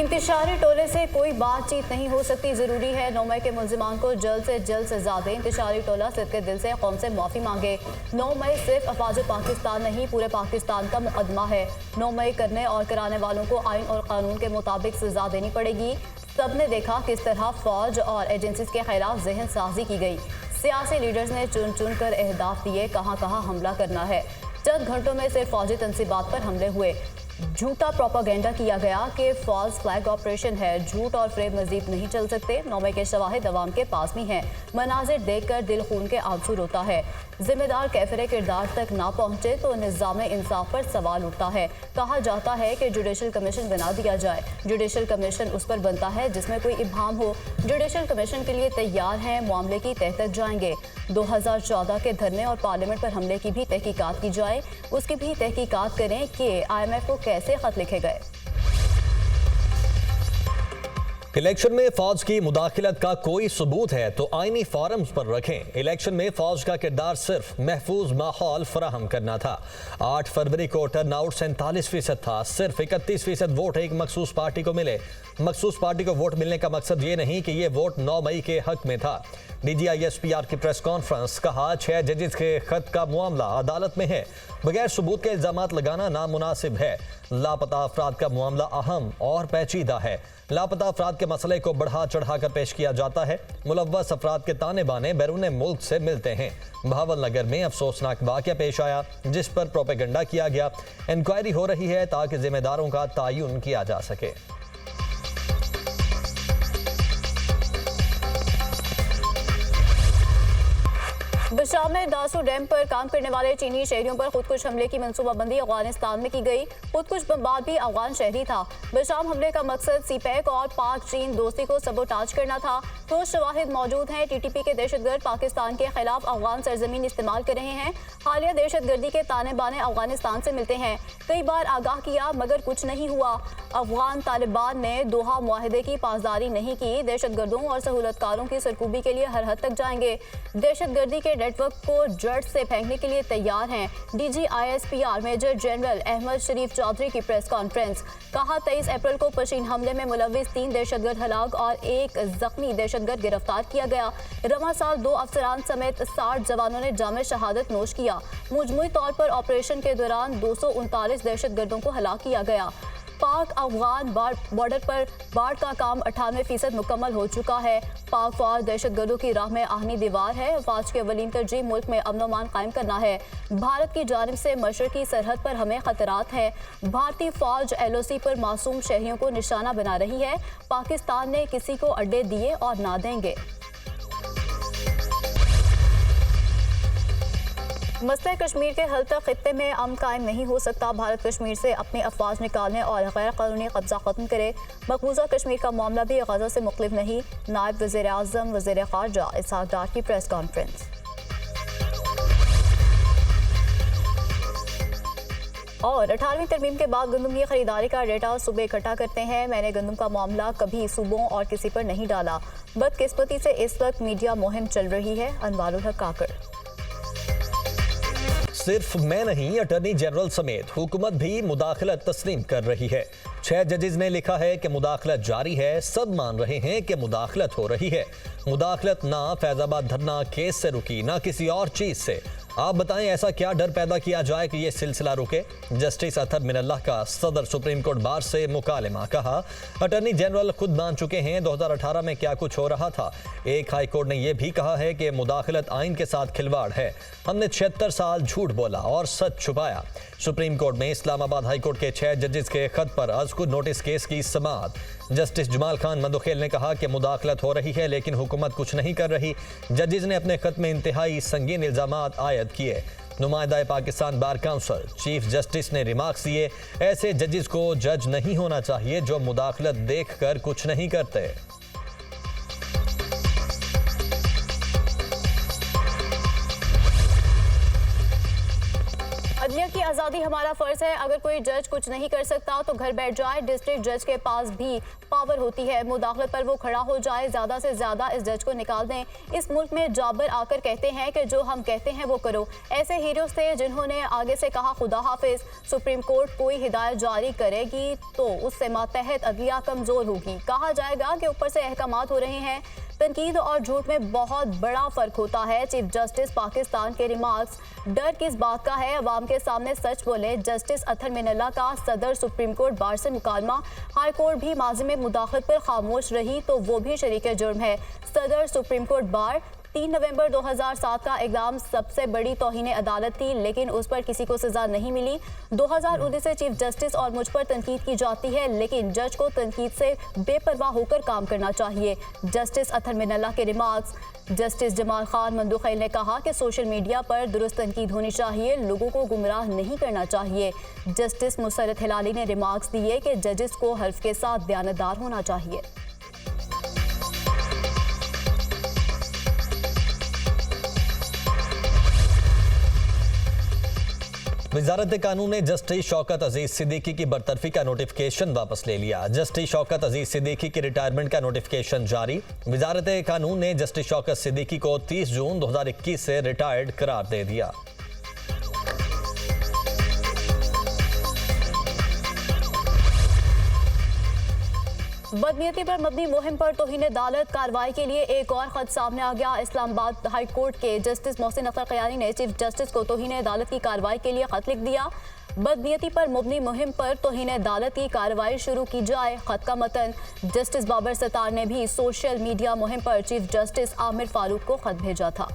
इंतशारी टोले से कोई बातचीत नहीं हो सकती, जरूरी है 9 मई के मुलजिमान को जल्द से जल्द सजा दें। इंतशारी टोला सिर्फ के दिल से कौम से माफ़ी मांगे। 9 मई सिर्फ अफवाज पाकिस्तान नहीं, पूरे पाकिस्तान का मुकदमा है। 9 मई करने और कराने वालों को आइन और कानून के मुताबिक सजा देनी पड़ेगी। सबने देखा किस तरह फौज और एजेंसीज के खिलाफ जहन साजी की गई। सियासी लीडर्स ने चुन चुन कर अहदाफ दिए कहाँ कहाँ हमला करना है। चंद घंटों में सिर्फ फौजी तनसीबात पर हमले हुए। झूठा प्रोपागेंडा किया गया कि फॉल्स फ्लैग ऑपरेशन है। झूठ और फ्रेब मजीद नहीं चल सकते। 9 मई के शवाहिद अवाम के पास भी हैं। मनाजिर देखकर दिल खून के आंसू रोता है। जिम्मेदार कैफरे किरदार तक ना पहुंचे तो निज़ाम इंसाफ पर सवाल उठता है। कहा जाता है कि जुडिशल कमीशन बना दिया जाए। जुडिशल कमीशन उस पर बनता है जिसमें कोई इबाम हो। जुडिशल कमीशन के लिए तैयार हैं, मामले की तह तक जाएंगे। 2014 के धरने और पार्लियामेंट पर हमले की भी तहकीकात की जाए। उसकी भी तहकीकात करें कि IMF को कैसे खत लिखे गए। इलेक्शन में फौज की मुदाखिलत का कोई सबूत है तो आईनी फॉरम्स पर रखें। इलेक्शन में फौज का किरदार सिर्फ महफूज माहौल फराहम करना था। 8 फरवरी को टर्नआउट 47% था। सिर्फ 31% वोट एक मखसूस पार्टी को मिले। मखसूस पार्टी को वोट मिलने का मकसद ये नहीं कि ये वोट 9 मई के हक में था। DGISPR की प्रेस कॉन्फ्रेंस, कहा 6 जजेस के खत का मामला अदालत में है। बगैर सबूत के इल्जामात लगाना नामुनासिब है। लापता अफराद का मामला अहम और पेचीदा है। लापता अफराद के मसले को बढ़ा चढ़ा कर पेश किया जाता है। मुलव्वस अफराद के ताने बाने बैरून मुल्क से मिलते हैं। भावल नगर में अफसोसनाक वाक़या पेश आया जिस पर प्रोपेगेंडा किया गया। इंक्वायरी हो रही है ताकि जिम्मेदारों का तयन किया जा सके। बशाम में दासू डैम पर काम करने वाले चीनी शहरियों पर खुदकुश हमले की मनसूबाबंदी अफगानिस्तान में की गई। खुदकुश बमबाद भी अफगान शहरी था। बशाम हमले का मकसद सीपैक और पाक चीन दोस्ती को सबोटाज करना था। ठोस शवाहिद मौजूद हैं। TTP के दहशतगर्द पाकिस्तान के खिलाफ अफगान सरजमीन इस्तेमाल कर रहे हैं। हालिया दहशतगर्दी के ताने बाने अफगानिस्तान से मिलते हैं। कई बार आगाह किया मगर कुछ नहीं हुआ। अफगान तालिबान ने दोहा मुआहदे की पासदारी नहीं की। दहशतगर्दों और सहूलतकारों की सरकूबी के लिए हर हद तक जाएंगे। दहशतगर्दी के नेटवर्क को जड़ से फेंकने के लिए तैयार हैं। DGISPR मेजर जनरल अहमद शरीफ चौधरी की प्रेस कॉन्फ्रेंस, कहा 23 अप्रैल को पशीन हमले में मुलविस 3 दहशतगर्द हलाक और 1 जख्मी दहशतगर्द गिरफ्तार किया गया। रवा साल 2 अफसरान समेत 60 जवानों ने जामे शहादत नोश किया। मजमूई तौर पर ऑपरेशन के दौरान 239 दहशतगर्दों को हलाक किया गया। पाक अफगान बॉर्डर पर बाढ़ का काम 98% मुकम्मल हो चुका है। पाक फौज दहशतगर्दों की राह में आहनी दीवार है। फौज की अवलीन तरजीह मुल्क में अमन अमान कायम करना है। भारत की जानिब से मशरकी सरहद पर हमें खतरात हैं। भारतीय फौज LOC पर मासूम शहरियों को निशाना बना रही है। पाकिस्तान ने किसी को अड्डे दिए और ना देंगे। मसला कश्मीर के हल तक खित्ते में अमन कायम नहीं हो सकता। भारत कश्मीर से अपनी अफवाज निकालने और गैर कानूनी कब्जा खत्म करे। मकबूजा कश्मीर का मामला भी गजा से मुख्तलिफ नहीं। नायब वज़ीर आज़म वज़ीर ख़ारजा इसहाक़ डार की प्रेस कॉन्फ्रेंस। और 18वीं तरमीम के बाद गंदम की खरीदारी का डेटा सूबे इकट्ठा करते हैं। मैंने गंदम का मामला कभी सूबों और किसी पर नहीं डाला। बदकिस्मती से इस वक्त मीडिया मुहिम चल रही है। अनवारुल हक काकड़। सिर्फ मैं नहीं, अटॉर्नी जनरल समेत हुकूमत भी मुदाखलत तस्लीम कर रही है। 6 जजेस ने लिखा है कि मुदाखलत जारी है। सब मान रहे हैं कि मुदाखलत हो रही है। मुदाखलत ना फैजाबाद धरना केस से रुकी ना किसी और चीज से। आप बताएं ऐसा क्या डर पैदा किया जाए कि ये सिलसिला रुके। जस्टिस अतर मिनल्लाह का सदर सुप्रीम कोर्ट बार से मुकालमा, कहा अटॉर्नी जनरल खुद मान चुके हैं 2018 में क्या कुछ हो रहा था। एक हाई कोर्ट ने यह भी कहा है कि मुदाखलत आइन के साथ खिलवाड़ है। हमने 76 साल झूठ बोला और सच छुपाया। सुप्रीम कोर्ट में इस्लामाबाद हाई कोर्ट के 6 जजेस के खत पर अज़कुर नोटिस केस की समाअत। जस्टिस जमाल खान मंदुखेल ने कहा कि मुदाखलत हो रही है लेकिन हुकूमत कुछ नहीं कर रही। जजेस ने अपने खत में इंतहाई संगीन इल्जामात आयद किए। नुमाइंदा Pakistan bar council chief justice ने रिमार्क्स दिए, ऐसे जजेस को जज नहीं होना चाहिए जो मुदाखलत देखकर कुछ नहीं करते। अदलिया की आज़ादी हमारा फर्ज है। अगर कोई जज कुछ नहीं कर सकता तो घर बैठ जाए। डिस्ट्रिक्ट जज के पास भी पावर होती है, मुदाखलत पर वो खड़ा हो जाए, ज़्यादा से ज़्यादा इस जज को निकाल दें। इस मुल्क में जाबर आकर कहते हैं कि जो हम कहते हैं वो करो। ऐसे हीरोज थे जिन्होंने आगे से कहा खुदा हाफिज। सुप्रीम कोर्ट कोई हिदायत जारी करेगी तो उससे मातहत अदलिया कमज़ोर होगी। कहा जाएगा कि ऊपर से अहकामात हो रहे हैं। तनकीद और झूठ में बहुत बड़ा फ़र्क होता है। चीफ जस्टिस पाकिस्तान के रिमार्क्स, डर किस बात का है, अवाम के सामने सच बोले। जस्टिस अतहर मिनल्ला का सदर सुप्रीम कोर्ट बार से मुकालमा। हाई कोर्ट भी माजी में मुदाखलत पर खामोश रही तो वो भी शरीक जुर्म है। सदर सुप्रीम कोर्ट बार 3 नवंबर 2007 का इक़दाम सबसे बड़ी तौहीन अदालत थी, लेकिन उस पर किसी को सज़ा नहीं मिली। 2019 से चीफ जस्टिस और मुझ पर तनकीद की जाती है, लेकिन जज को तनकीद से बेपरवाह होकर काम करना चाहिए। जस्टिस अतहर मिनल्ला के रिमार्क्स। जस्टिस जमाल खान मंदुखैल ने कहा कि सोशल मीडिया पर दुरुस्त तनकीद होनी चाहिए, लोगों को गुमराह नहीं करना चाहिए। जस्टिस मुसरत हिलाली ने रिमार्क्स दिए कि जजेस को हल्फ के साथ दयानतदार होना चाहिए। वजारत कानून ने जस्टिस शौकत अजीज सिद्दीकी की बरतरफी का नोटिफिकेशन वापस ले लिया। जस्टिस शौकत अजीज सिद्दीकी की रिटायरमेंट का नोटिफिकेशन जारी। वजारत कानून ने जस्टिस शौकत सिद्दीकी को 30 जून 2021 से रिटायर्ड करार दे दिया। बदनीयती पर मबनी मुहिम पर तौहीन अदालत कार्रवाई के लिए एक और खत सामने आ गया। इस्लामाबाद हाई कोर्ट के जस्टिस मोहसिन अख्तर क़यानी ने चीफ जस्टिस को तौहीन अदालत की कार्रवाई के लिए खत लिख दिया। बदनीयती पर मबनी मुहिम पर तौहीन अदालत की कार्रवाई शुरू की जाए। खत का मतन, जस्टिस बाबर सत्तार ने भी सोशल मीडिया मुहिम पर चीफ जस्टिस आमिर फारूक को खत भेजा था।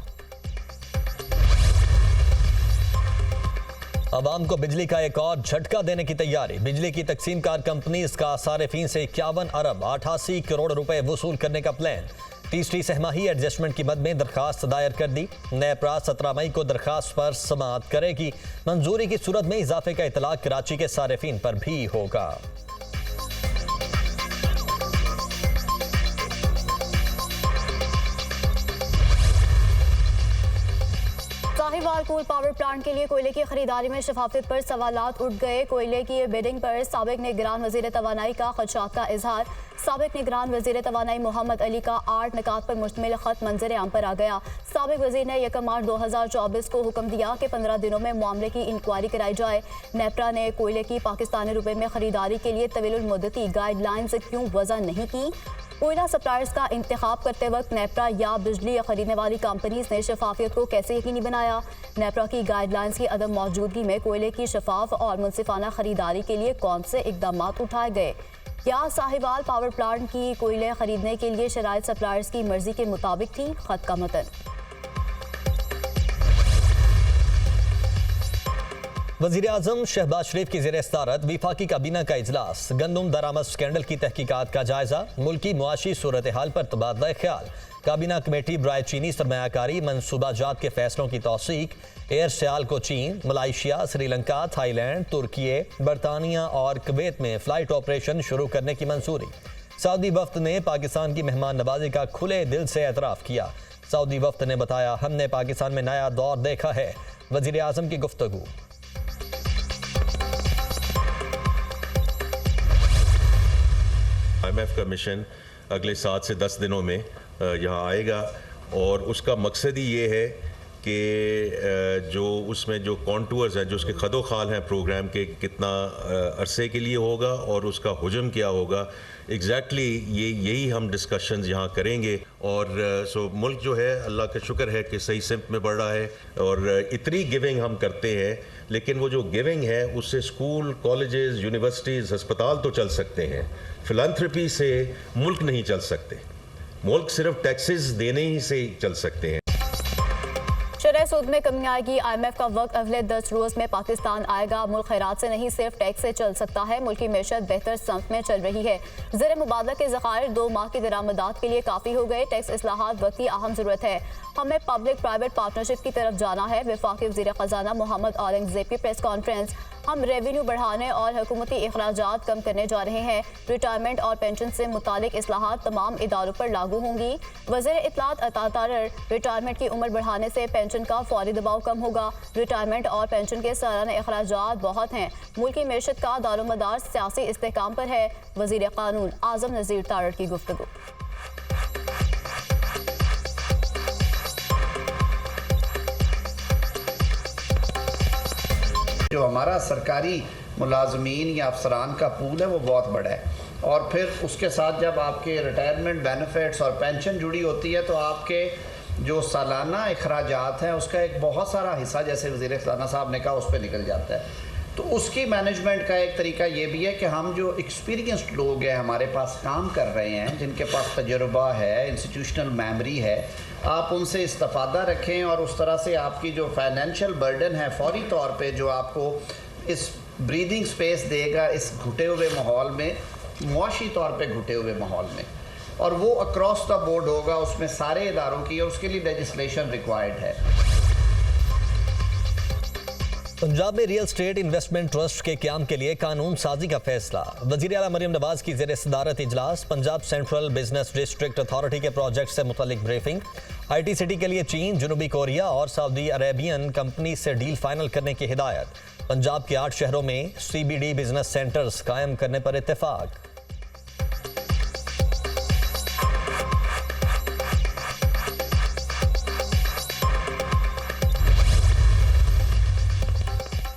अवाम को बिजली का एक और झटका देने की तैयारी। बिजली की तकसीमकार कंपनीज का सारिफीन से 51 अरब 88 करोड़ रुपए वसूल करने का प्लान। तीसरी सहमाही एडजस्टमेंट की मद में दरखास्त दायर कर दी। नेपरा 17 मई को दरखास्त पर समाअत करेगी। मंजूरी की सूरत में इजाफे का इतलाक कराची के सारिफीन पर भी होगा। साहिवाल कोल पावर प्लांट के लिए कोयले की खरीदारी में शफाफियत पर सवालात उठ गए। कोयले की बिडिंग पर साबिक निगरान वजीर तवानाई का खदशात का इजहार। साबिक निगरान वजीर तवानाई मोहम्मद अली का 8 निकात पर मुश्तमिल खत मंजर आम पर आ गया। साबिक वजीर ने 1 मार्च 2024 को हुक्म दिया कि 15 दिनों में मामले की इंक्वायरी कराई जाए। नेपरा ने कोयले की पाकिस्तानी रुपए में खरीदारी के लिए तवील मुद्दती गाइडलाइंस क्यों वज़ा नहीं की। कोयला सप्लायर्स का इंतखाब करते वक्त नेपरा या बिजली खरीदने वाली कंपनीज ने शफाफियत को कैसे यकीनी बनाया। नेपरा की गाइडलाइंस की अदम मौजूदगी में कोयले की शफाफ और मुनसिफाना खरीदारी के लिए कौन से इकदाम उठाए गए। क्या साहिवाल पावर प्लांट की कोयले खरीदने के लिए शराइत सप्लायर्स की मर्जी के मुताबिक थी। खत का मतन, वज़ीर आज़म शहबाज शरीफ की ज़ेर सदारत विफाकी काबीना का इजलास। गंदम दरामद स्कैंडल की तहकीकात का जायजा। मुल्की मुआशी सूरत हाल पर तबादला ख्याल। काबीना कमेटी बराए चीनी सरमायाकारी मनसूबाजात के फैसलों की तौसीक। एयर सियाल को चीन, मलाइशिया, श्रीलंका, थाईलैंड, तुर्की, बरतानिया और कुवैत में फ़्लाइट ऑपरेशन शुरू करने की मंजूरी। सऊदी वफ्द ने पाकिस्तान की मेहमान नवाजी का खुले दिल से एतराफ़ किया। सऊदी वफ्द ने बताया, हमने पाकिस्तान में नया दौर देखा है। वज़ीर आज़म की गुफ्तगू। IMF का मिशन अगले 7 से 10 दिनों में यहाँ आएगा और उसका मकसद ही ये है कि जो उसमें जो कॉन्टूर्स हैं, जो उसके खदो खाल हैं प्रोग्राम के, कितना अरसे के लिए होगा और उसका हुजम क्या होगा, एग्जैक्टली यही हम डिस्कशंस यहाँ करेंगे। और सो मुल्क जो है अल्लाह का शुक्र है कि सही सिमत में बढ़ रहा है और इतनी गिविंग हम करते हैं, लेकिन वो जो गिविंग है उससे स्कूल, कॉलेजेस, यूनिवर्सिटीज़, अस्पताल तो चल सकते हैं। फिलैंथ्रोपी से मुल्क नहीं चल सकते। मुल्क सिर्फ टैक्सेस देने ही से चल सकते हैं। शरह सूद में कमी आएगी। IMF का वक्त अगले 10 रोज़ में पाकिस्तान आएगा। मुल्क खैरात से नहीं सिर्फ टैक्स से चल सकता है। मुल्की मैशत बेहतर संफ में चल रही है। ज़र मुबादला के ज़खायर 2 माह की दरामदात के लिए काफ़ी हो गए। टैक्स इस्लाहात वक्त की अहम ज़रूरत है। हमें पब्लिक प्राइवेट पार्टनरशिप की तरफ जाना है। वफाकी वज़ीर ख़जाना मोहम्मद औरंगज़ेब की प्रेस कॉन्फ्रेंस। हम रेवेन्यू बढ़ाने और हुकूमती अखराजात कम करने जा रहे हैं। रिटायरमेंट और पेंशन से मुतालिक इस्लाहात तमाम इदारों पर लागू होंगी। वज़ीर इत्तलात अता तारर, रिटायरमेंट की उम्र बढ़ाने से पेंशन का फौरी दबाव कम होगा। रिटायरमेंट और पेंशन के सालाना अखराजात बहुत हैं। मुल्क की मैशत का दारोमदार सियासी इस्तेहकाम पर है। वज़ीर कानून आज़म नज़ीर तारड़ की गुफ्तगू। जो हमारा सरकारी मुलाजमीन या अफसरान का पूल है वो बहुत बड़ा है, और फिर उसके साथ जब आपके रिटायरमेंट बेनिफिट्स और पेंशन जुड़ी होती है तो आपके जो सालाना अखराजात हैं उसका एक बहुत सारा हिस्सा, जैसे वज़ीर ख़ज़ाना साहब ने कहा, उस पर निकल जाता है। तो उसकी मैनेजमेंट का एक तरीका ये भी है कि हम जो एक्सपीरियंस्ड लोग हैं हमारे पास काम कर रहे हैं, जिनके पास तजुर्बा है, इंस्टीट्यूशनल मेमोरी है, आप उनसे इस्तिफ़ादा रखें और उस तरह से आपकी जो फाइनेंशियल बर्डन है फौरी तौर पे जो आपको इस ब्रीदिंग स्पेस देगा इस घुटे हुए माहौल में, मुआशी तौर पे घुटे हुए माहौल में, और वो अक्रॉस द बोर्ड होगा उसमें सारे इदारों की, और उसके लिए लेजिस्लेशन रिक्वायर्ड है। पंजाब में रियल स्टेट इन्वेस्टमेंट ट्रस्ट के क्याम के लिए कानून साजी का फैसला। वज़ीर आला मरियम नवाज की ज़ेर सदारत इजलास। Punjab central business district authority के प्रोजेक्ट से मुतल्लिक ब्रीफिंग। IT सिटी के लिए चीन, जनूबी कोरिया और सऊदी अरेबियन कंपनी से डील फाइनल करने की हिदायत। पंजाब के 8 शहरों में CBD बिजनेस सेंटर्स कायम करने पर इत्तेफाक।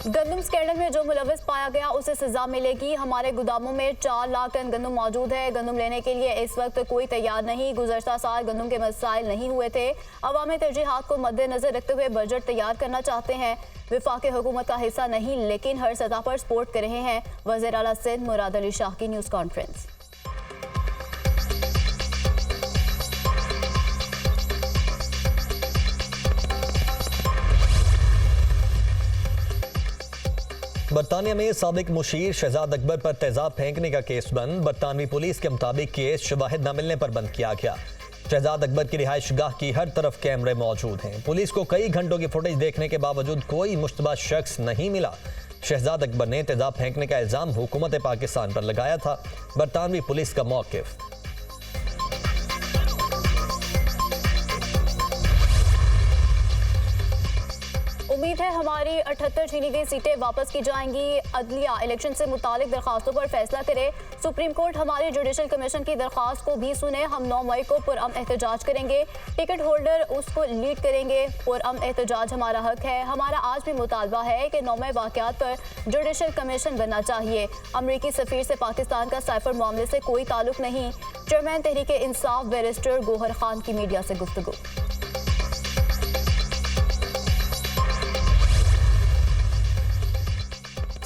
गंदम स्कैंडल में जो मुलविस पाया गया उसे सजा मिलेगी। हमारे गोदामों में 4 लाख टन गंदम मौजूद है। गंदम लेने के लिए इस वक्त कोई तैयार नहीं। गुज़श्ता साल गंदम के मसाइल नहीं हुए थे। अवामी तरजीहात को मद्देनजर रखते हुए बजट तैयार करना चाहते हैं। विफाकी हुकूमत का हिस्सा नहीं, लेकिन हर सतह पर सपोर्ट कर रहे हैं। वज़ीर आला सिंध मुराद अली शाह की न्यूज़ कॉन्फ्रेंस। बरतानिया में साबिक मुशीर शहजाद अकबर पर तेजाब फेंकने का केस बंद। बरतानवी पुलिस के मुताबिक केस शवाहिद न मिलने पर बंद किया गया। शहजाद अकबर की रिहाइश गाह की हर तरफ कैमरे मौजूद हैं। पुलिस को कई घंटों की फुटेज देखने के बावजूद कोई मुश्तबा शख्स नहीं मिला। शहजाद अकबर ने तेजाब फेंकने का इल्जाम हुकूमत पाकिस्तान पर लगाया था। बरतानवी पुलिस का मौक़िफ़। उम्मीद है हमारी 78 छीनी गई सीटें वापस की जाएंगी। अदलिया इलेक्शन से मुतालिक दरखास्तों पर फैसला करे। सुप्रीम कोर्ट हमारी जुडिशल कमीशन की दरखास्त को भी सुने। हम 9 मई को पुरअमन एहतजाज करेंगे। टिकट होल्डर उसको लीड करेंगे। पुरअमन एहतजाज हमारा हक है। हमारा आज भी मुतालबा है कि 9 मई वाक़यात पर जुडिशल कमीशन बनना चाहिए। अमरीकी सफ़ीर से पाकिस्तान का साइफर मामले से कोई ताल्लुक नहीं। चेयरमैन तहरीक इंसाफ बैरिस्टर गोहर खान की मीडिया से गुफ्तगू।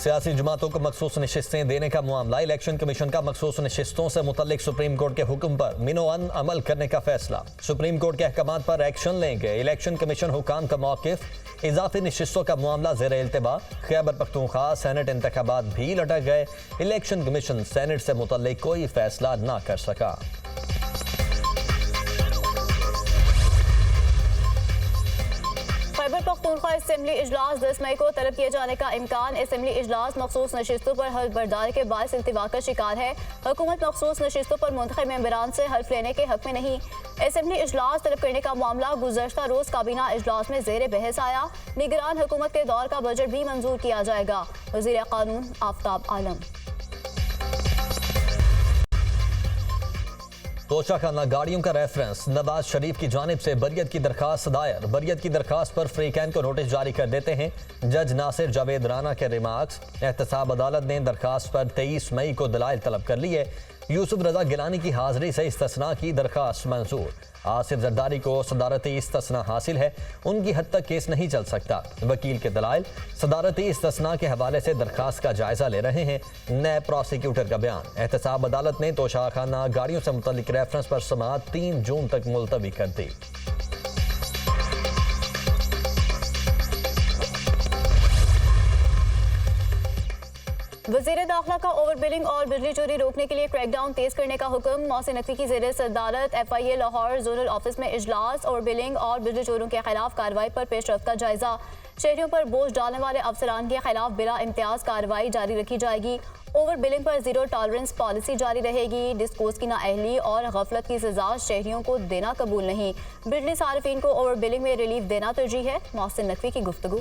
सियासी जमातों को मखसूस नशिस्तें देने का मामला। इलेक्शन कमीशन का मखसूस नशिस्तों से मुतल्लिक सुप्रीम कोर्ट के हुक्म पर मिनोअन अमल करने का फैसला। सुप्रीम कोर्ट के अहकामात पर एक्शन लेंगे। इलेक्शन कमीशन हुकाम का मौक़िफ़। इजाफी नशिस्तों का मामला ज़ेर इल्तिबा। खैबर पख्तूनख्वा सेनेट इंतखाबात भी लटक गए। इलेक्शन कमीशन सेनेट से मुतल्लिक कोई फैसला ना कर सका। खैबर पख्तूनख्वा असेंबली इजलास 10 मई को तलब किए जाने का इम्कान। असेंबली इजलास मखसूस नशिस्तों पर हल्फ बर्दारी के बायस इल्तिवा का शिकार है। हुकूमत मखसूस नशिस्तों पर मुंतखब मेंबरान से हल्फ लेने के हक में नहीं। असेंबली इजलास तलब करने का मामला गुज़श्ता रोज़ काबीना इजलास में ज़ेर बहस आया। निगरान हुकूमत के दौर का बजट भी मंजूर किया जाएगा। वज़ीर कानून आफ्ताब आलम। तोशाखाना गाड़ियों का रेफरेंस। नवाज शरीफ की जानिब से बरियत की दरखास्त दायर। बरियत की दरखास्त पर फ्री कैन को नोटिस जारी कर देते हैं। जज नासिर जावेद राना के रिमार्क्स। एहतसाब अदालत ने दरखास्त पर 23 मई को दलाइल तलब कर लिए। यूसुफ रजा गिलानी की हाजिरी से इस्तिस्ना की दरखास्त मंजूर। आसिफ जरदारी को सदारती इस्तिस्ना हासिल है। उनकी हद तक केस नहीं चल सकता। वकील के दलाइल। सदारती इस्तिस्ना के हवाले से दरखास्त का जायजा ले रहे हैं। नए प्रोसिक्यूटर का बयान। एहतसाब अदालत ने तोशाखाना गाड़ियों से मुतल्लिक रेफरेंस पर समाअत 3 जून तक मुलतवी कर दी। वज़ीर दाखिला का ओवर बिलिंग और बिजली चोरी रोकने के लिए क्रैकडाउन तेज करने का हुक्म। मोहसिन नकवी की ज़ेर सदारत FIA लाहौर जोनल ऑफिस में इजलास। ओवर बिलिंग और बिजली चोरों के खिलाफ कार्रवाई पर पेशरफ्त का जायजा। शहरियों पर बोझ डालने वाले अफसरान के खिलाफ बिला इम्तियाज कार्रवाई जारी रखी जाएगी। ओवर बिलिंग पर जीरो टॉलरेंस पॉलिसी जारी रहेगी। डिस्कोस की नाअहली और गफलत की सजा शहरियों को देना कबूल नहीं। बिजली सार्फिन को ओवर बिलिंग में रिलीफ देना तरजीह है। मोहसिन नकवी की गुफ्तगू।